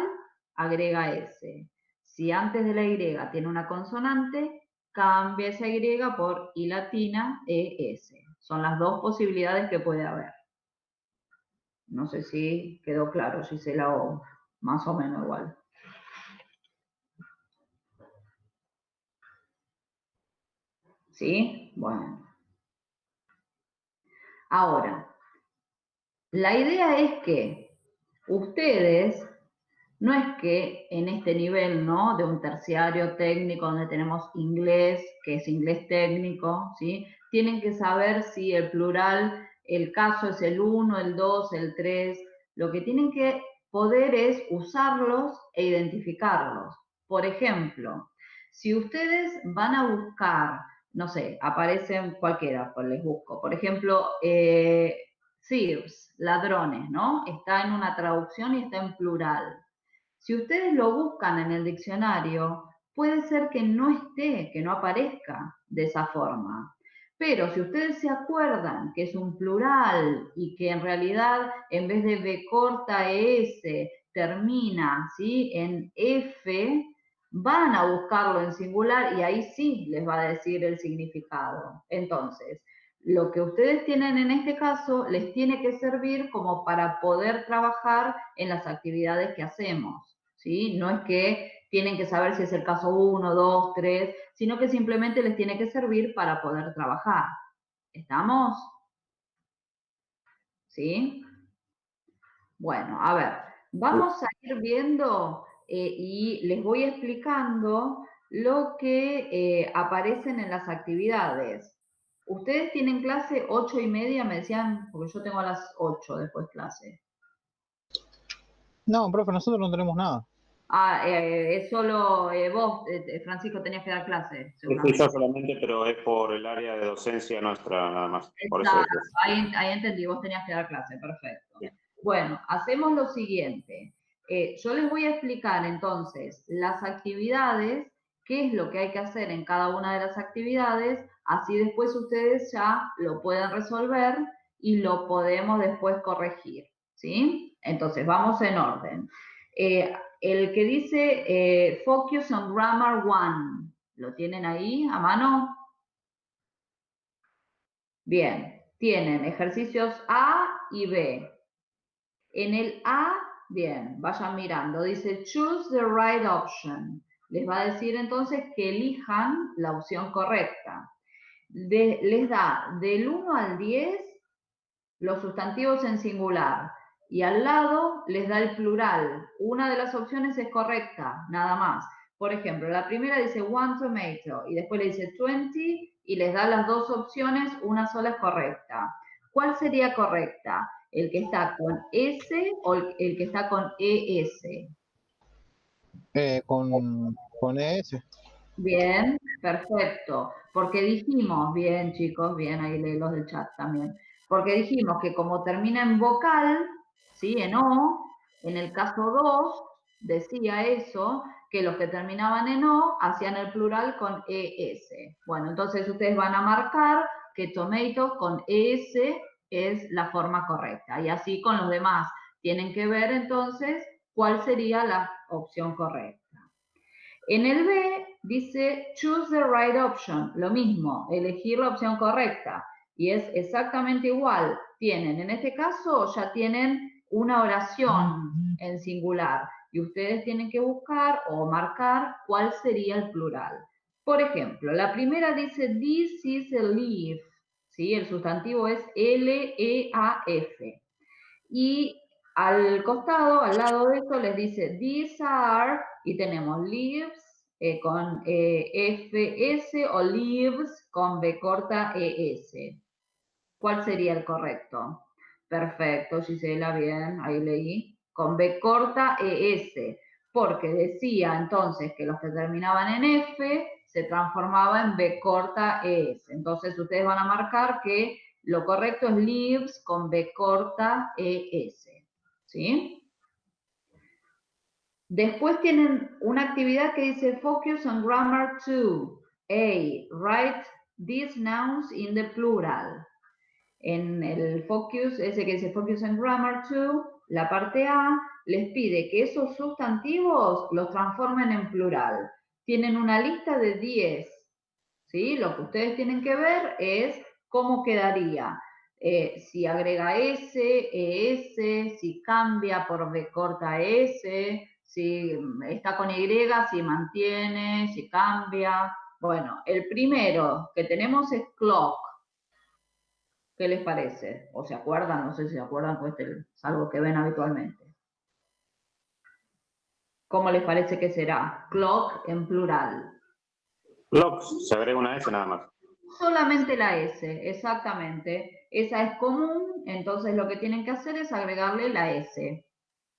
agrega S. Si antes de la Y tiene una consonante, cambia esa Y por I latina, ES. Son las dos posibilidades que puede haber. No sé si quedó claro, Gisela, o más o menos igual. ¿Sí? Bueno. Ahora, la idea es que ustedes, no es que en este nivel, ¿no? De un terciario técnico donde tenemos inglés, que es inglés técnico, ¿sí? Tienen que saber si el plural, el caso es el 1, el 2, el 3. Lo que tienen que poder es usarlos e identificarlos. Por ejemplo, si ustedes van a buscar, no sé, aparecen cualquiera, pues les busco. Por ejemplo, thieves, ladrones, ¿no? Está en una traducción y está en plural. Si ustedes lo buscan en el diccionario, puede ser que no esté, que no aparezca de esa forma. Pero si ustedes se acuerdan que es un plural y que en realidad en vez de B corta ES termina, ¿sí? En F, van a buscarlo en singular y ahí sí les va a decir el significado. Entonces, lo que ustedes tienen en este caso les tiene que servir como para poder trabajar en las actividades que hacemos, ¿sí? No es que tienen que saber si es el caso 1, 2, 3, sino que simplemente les tiene que servir para poder trabajar. ¿Estamos? ¿Sí? Bueno, a ver, vamos a ir viendo y les voy explicando lo que aparecen en las actividades. Ustedes tienen clase 8:30, me decían, porque yo tengo a las 8 después clase. No, profe, nosotros no tenemos nada. Ah, es solo vos, Francisco, tenías que dar clase, seguramente. Yo solamente, pero es por el área de docencia nuestra nada más. Por eso Exacto, ahí entendí, vos tenías que dar clase, perfecto. Bien. Bueno, hacemos lo siguiente. Yo les voy a explicar entonces las actividades, qué es lo que hay que hacer en cada una de las actividades, así después ustedes ya lo pueden resolver y lo podemos después corregir, ¿sí? Entonces, vamos en orden. El que dice Focus on Grammar 1, ¿lo tienen ahí a mano? Bien, tienen ejercicios A y B. En el A, bien, vayan mirando, dice choose the right option. Les va a decir entonces que elijan la opción correcta. Les da del 1 al 10 los sustantivos en singular y al lado les da el plural. Una de las opciones es correcta, nada más. Por ejemplo, la primera dice one tomato y después le dice 20 y les da las dos opciones, una sola es correcta. ¿Cuál sería correcta? ¿El que está con S o el que está con ES? Con ES. Bien, perfecto. Porque dijimos, bien chicos, bien, ahí lee los del chat también. Porque dijimos que como termina en vocal, ¿sí? En O, en el caso 2, decía eso, que los que terminaban en O hacían el plural con ES. Bueno, entonces ustedes van a marcar que tomato con ES es la forma correcta. Y así con los demás. Tienen que ver entonces cuál sería la opción correcta. En el B dice choose the right option, lo mismo, elegir la opción correcta. Y es exactamente igual. Tienen, en este caso, ya tienen una oración en singular. Y ustedes tienen que buscar o marcar cuál sería el plural. Por ejemplo, la primera dice this is a leaf. ¿Sí? El sustantivo es L-E-A-F. Y al costado, al lado de eso, les dice these are, y tenemos leaves con FS o leaves con B corta ES. ¿Cuál sería el correcto? Perfecto, Gisela, bien, ahí leí. Con B corta ES. porque decía entonces que los que terminaban en F se transformaba en B corta ES. Entonces ustedes van a marcar que lo correcto es lives con B corta ES. ¿Sí? Después tienen una actividad que dice Focus on Grammar 2. A. Write these nouns in the plural. En el focus, ese que dice Focus on Grammar 2, la parte A les pide que esos sustantivos los transformen en plural. Tienen una lista de 10. ¿Sí? Lo que ustedes tienen que ver es cómo quedaría. Si agrega S, ES, si cambia por B corta S, si está con Y, si mantiene, si cambia. Bueno, el primero que tenemos es clock. ¿Qué les parece? ¿O se acuerdan? No sé si se acuerdan, pues es algo que ven habitualmente. ¿Cómo les parece que será? Clock en plural. Clocks, se agrega una S nada más. Solamente la S, exactamente. Esa es común, entonces lo que tienen que hacer es agregarle la S.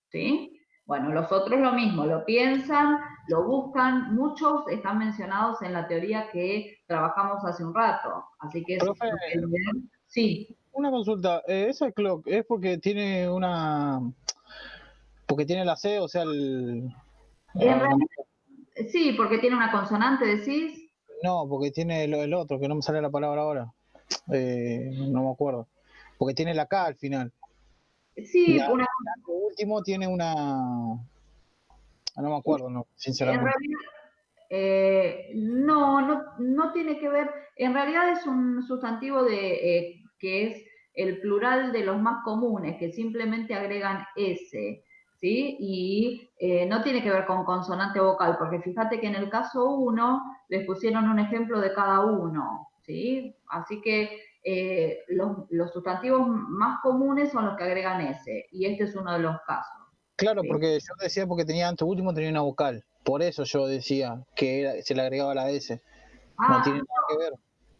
¿Sí? Bueno, los otros lo mismo, lo piensan, lo buscan. Muchos están mencionados en la teoría que trabajamos hace un rato. Así que Profe, sí. una consulta. Esa clock es porque tiene porque tiene la C, o sea, En realidad, sí, porque tiene una consonante, decís. No, porque tiene el otro, que no me sale la palabra ahora. No me acuerdo. Porque tiene la K al final. Sí, Y al último tiene una... No me acuerdo, no, en sinceramente. realidad, no tiene que ver. En realidad es un sustantivo que es el plural de los más comunes, que simplemente agregan S. ¿Sí? Y no tiene que ver con consonante vocal, porque fíjate que en el caso 1 les pusieron un ejemplo de cada uno, ¿sí? Así que los sustantivos más comunes son los que agregan S, y este es uno de los casos. Claro, ¿Sí? porque yo decía porque tenía antes último tenía una vocal. Por eso yo decía que se le agregaba la S. No tiene nada que ver.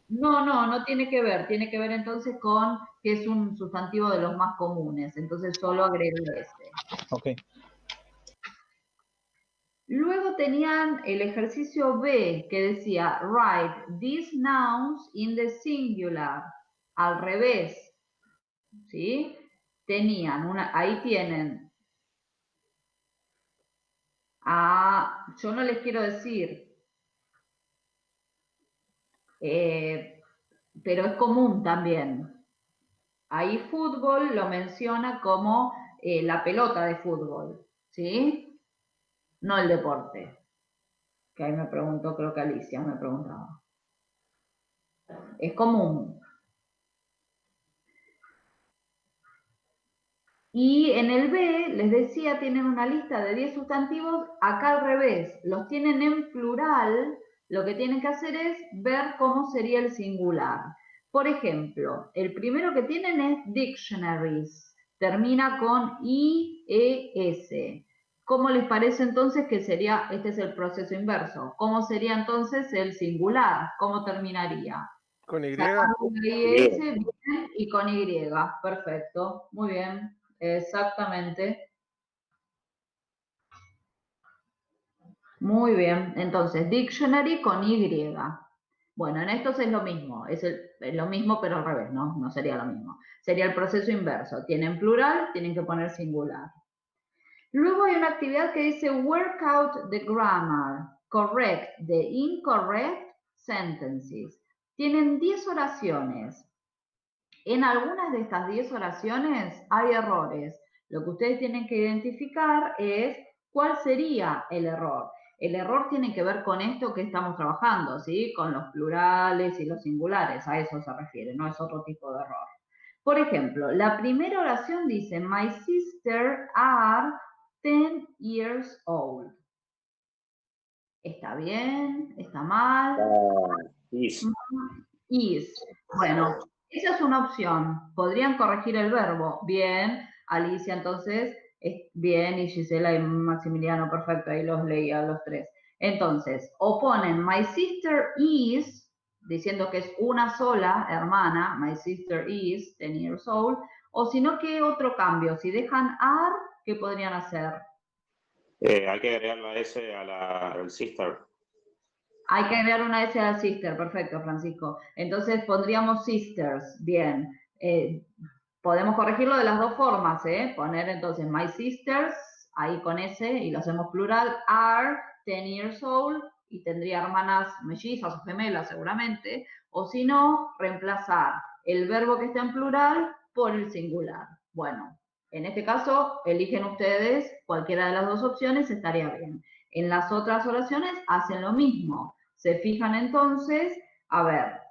No tiene que ver. Tiene que ver entonces con que es un sustantivo de los más comunes. Entonces solo agrego ese. Ok. Luego tenían el ejercicio B que decía write these nouns in the singular. Al revés. ¿Sí? Tenían ahí tienen. Yo no les quiero decir. Pero es común también. Ahí fútbol lo menciona como la pelota de fútbol, ¿sí? No el deporte. Que ahí me preguntó, creo que Alicia me preguntaba. Es común. Y en el B, les decía, tienen una lista de 10 sustantivos, acá al revés, los tienen en plural, lo que tienen que hacer es ver cómo sería el singular. Por ejemplo, el primero que tienen es dictionaries, termina con IES. ¿Cómo les parece entonces que sería, este es el proceso inverso, cómo sería entonces el singular? ¿Cómo terminaría? ¿Con Y? Sacando una IES, bien, y con Y, perfecto, muy bien. Exactamente. Muy bien. Entonces, dictionary con Y. Bueno, en estos es lo mismo. Es lo mismo, pero al revés, ¿no? No sería lo mismo. Sería el proceso inverso. Tienen plural, tienen que poner singular. Luego hay una actividad que dice work out the grammar. Correct the incorrect sentences. Tienen 10 oraciones. En algunas de estas 10 oraciones hay errores. Lo que ustedes tienen que identificar es cuál sería el error. El error tiene que ver con esto que estamos trabajando, ¿sí? Con los plurales y los singulares, a eso se refiere, no es otro tipo de error. Por ejemplo, la primera oración dice, my sister are 10 years old. ¿Está bien? ¿Está mal? Is. Bueno, esa es una opción. Podrían corregir el verbo. Bien, Alicia, entonces, bien, y Gisela y Maximiliano, perfecto, ahí los leía a los tres. Entonces, o ponen my sister is, diciendo que es una sola hermana, my sister is 10 years old, o si no, ¿qué otro cambio? Si dejan are, ¿qué podrían hacer? Hay que agregar la S al sister. Hay que agregar una S al sister, perfecto, Francisco. Entonces pondríamos sisters, bien. Podemos corregirlo de las dos formas, ¿eh? Poner entonces my sisters, ahí con S, y lo hacemos plural, are 10 years old, y tendría hermanas mellizas o gemelas seguramente, o si no, reemplazar el verbo que está en plural por el singular. Bueno, en este caso, eligen ustedes cualquiera de las dos opciones, estaría bien. En las otras oraciones hacen lo mismo. Se fijan entonces, a ver,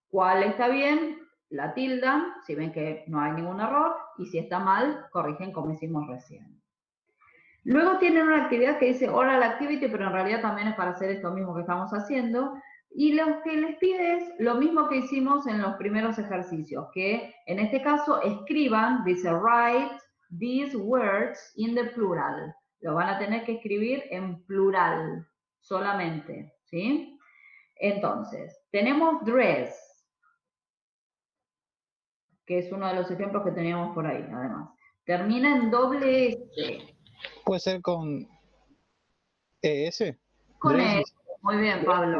cuál está bien, la tildan, si ven que no hay ningún error, y si está mal, corrigen como hicimos recién. Luego tienen una actividad que dice oral activity, pero en realidad también es para hacer esto mismo que estamos haciendo, y lo que les pide es lo mismo que hicimos en los primeros ejercicios, que en este caso escriban, dice write these words in the plural. Lo van a tener que escribir en plural solamente, ¿sí? Entonces, tenemos dress, que es uno de los ejemplos que teníamos por ahí, además. Termina en doble S. Puede ser con ES. Con Dresses. S. Muy bien, Pablo.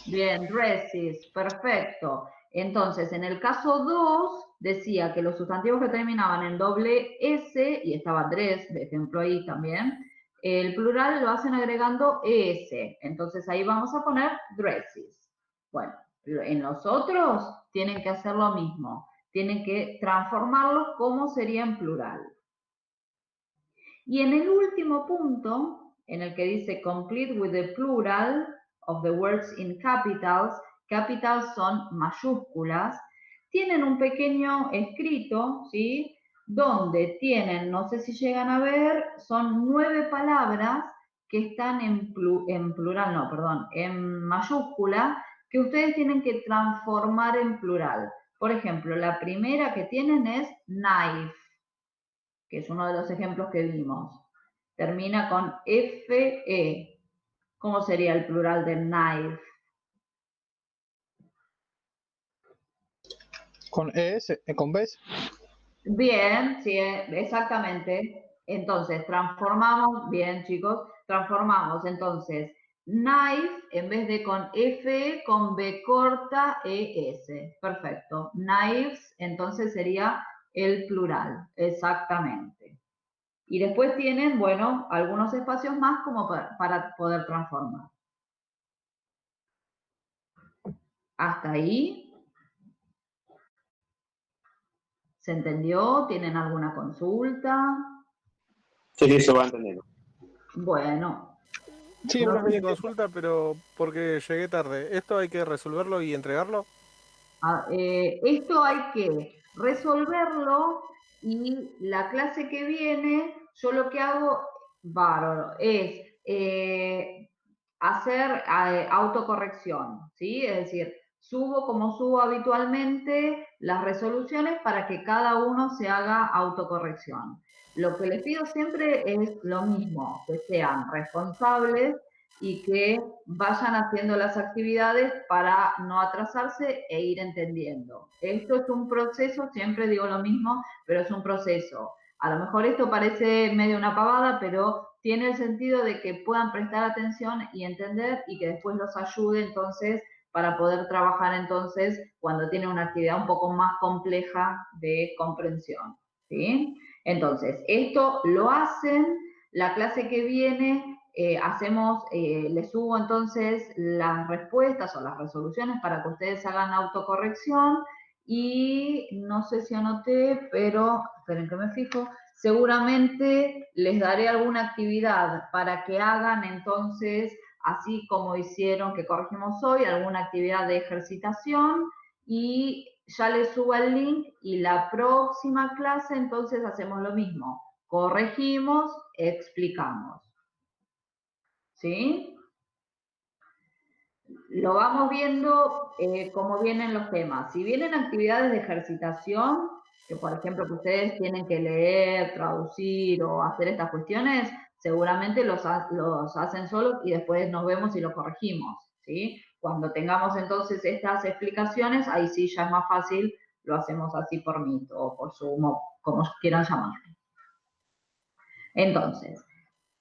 Bien, dresses, perfecto. Entonces, en el caso 2, decía que los sustantivos que terminaban en doble S, y estaba dress, de ejemplo ahí también, el plural lo hacen agregando ES. Entonces, ahí vamos a poner dresses. Bueno, en los otros tienen que hacer lo mismo. Tienen que transformarlos como sería en plural. Y en el último punto, en el que dice complete with the plural of the words in capitals, capitals son mayúsculas, tienen un pequeño escrito, ¿sí? Donde tienen, no sé si llegan a ver, son 9 palabras que están en mayúscula, que ustedes tienen que transformar en plural. Por ejemplo, la primera que tienen es knife, que es uno de los ejemplos que vimos. Termina con FE. ¿Cómo sería el plural de knife? Con ES, con BES. Bien, sí, exactamente. Entonces, transformamos, bien chicos, transformamos entonces knife en vez de con FE, con B corta ES. Perfecto. Knives, entonces sería el plural, exactamente. Y después tienen, bueno, algunos espacios más como para poder transformar. ¿Hasta ahí? ¿Se entendió? ¿Tienen alguna consulta? Sí, se va entendiendo. Bueno. Sí, Una una mini consulta, pero porque llegué tarde. ¿Esto hay que resolverlo y entregarlo? Esto hay que resolverlo y la clase que viene, yo lo que hago, bárbaro, es hacer autocorrección, ¿sí? Es decir, subo como subo habitualmente las resoluciones para que cada uno se haga autocorrección. Lo que les pido siempre es lo mismo, que sean responsables y que vayan haciendo las actividades para no atrasarse e ir entendiendo. Esto es un proceso, siempre digo lo mismo, pero es un proceso. A lo mejor esto parece medio una pavada, pero tiene el sentido de que puedan prestar atención y entender y que después los ayude entonces para poder trabajar entonces cuando tienen una actividad un poco más compleja de comprensión, ¿sí? Entonces, esto lo hacen, la clase que viene les subo entonces las respuestas o las resoluciones para que ustedes hagan autocorrección y no sé si anoté, pero esperen que me fijo, seguramente les daré alguna actividad para que hagan entonces, así como hicieron que corregimos hoy, alguna actividad de ejercitación y ya les subo el link y la próxima clase entonces hacemos lo mismo, corregimos, explicamos. ¿Sí? Lo vamos viendo cómo vienen los temas. Si vienen actividades de ejercitación, que por ejemplo que ustedes tienen que leer, traducir o hacer estas cuestiones, seguramente los hacen solos y después nos vemos y los corregimos, ¿sí? Cuando tengamos entonces estas explicaciones, ahí sí ya es más fácil, lo hacemos así por Meet o por Zoom o como quieran llamarlo. Entonces,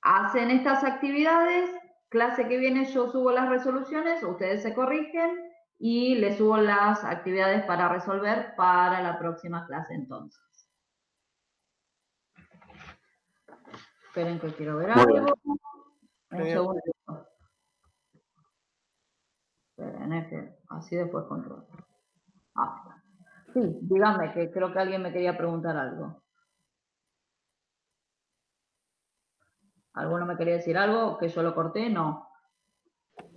hacen estas actividades, clase que viene yo subo las resoluciones, ustedes se corrigen y les subo las actividades para resolver para la próxima clase entonces. Esperen que quiero ver Muy bien. algo. Un Genial. segundo. Esperen, que así después controlo. Ah, sí, dígame, que creo que alguien me quería preguntar algo. ¿Alguno me quería decir algo? ¿Que yo lo corté? No.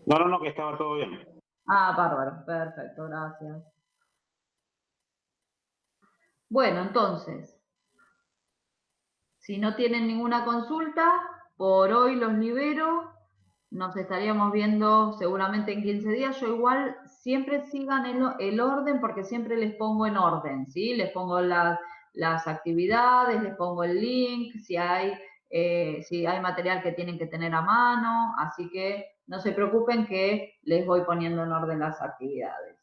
No, que estaba todo bien. Ah, bárbaro. Perfecto, gracias. Bueno, entonces, si no tienen ninguna consulta, por hoy los libero. Nos estaríamos viendo seguramente en 15 días. Yo igual siempre sigan el orden porque siempre les pongo en orden, ¿sí? Les pongo las actividades, les pongo el link, si hay material que tienen que tener a mano, así que no se preocupen que les voy poniendo en orden las actividades.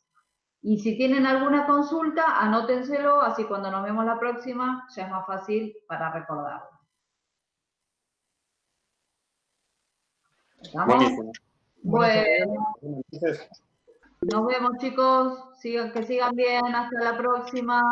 Y si tienen alguna consulta, anótenselo, así cuando nos vemos la próxima ya es más fácil para recordarlo. ¿Estamos? Buenísimo. Bueno, Entonces, nos vemos chicos, que sigan bien, hasta la próxima.